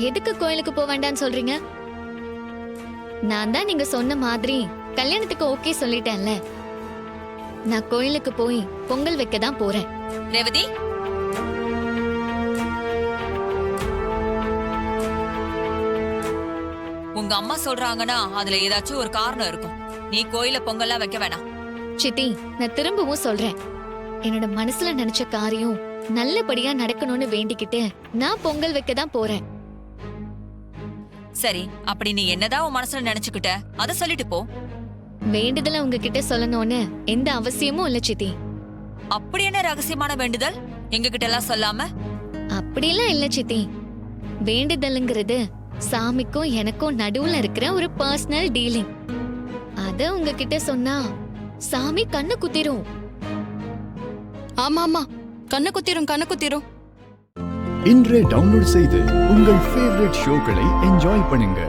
எதுக்கு கோயிலுக்கு போக வேண்டாம்னு சொல்றீங்க? நான் தான் நீங்க சொன்ன மாதிரி கல்யாணத்துக்கு ஓகே சொல்லிட்டேன்ல. நான் கோயிலுக்கு போய் பொங்கல் வைக்க தான் போறேன். ரேவதி, உங்க அம்மா சொல்றாங்கன்னா அதுல ஏதாச்சும் ஒரு காரணம் இருக்கும். நீ கோயில பொங்கல்லாம் வைக்க வேணாம். சித்தி, நான் திரும்பவும் சொல்றேன், என்னோட மனசுல நினைச்ச காரியம் நல்லபடியா நடக்கணும்னு வேண்டிக்கிட்டு நான் பொங்கல் வைக்க தான் போறேன். சரி, அப்படி நீ என்னதான் உன் மனசுல நினைச்சுக்கிட்ட அத சொல்லிட்டு போ. வேண்டுதல உங்ககிட்ட சொல்லணும்னு எந்த அவசியமும் இல்ல சித்தி. அப்படி என்ன ரகசியமான வேண்டுதல் எங்க கிட்ட எல்லாம் சொல்லாம? அப்படிலாம் இல்ல சித்தி. வேண்டுதல்ங்கிறது சாமிக்கும் எனக்கும் நடுவுல இருக்கிற ஒரு பர்சனல் டீலிங். அத உங்ககிட்ட சொன்னா சாமி கண்ணு குத்திரும். ஆமா, கண்ணு குத்திரும். இன்றே டவுன்லோட் செய்து உங்கள் ஃபேவரட் ஷோக்களை என்ஜாய் பண்ணுங்க.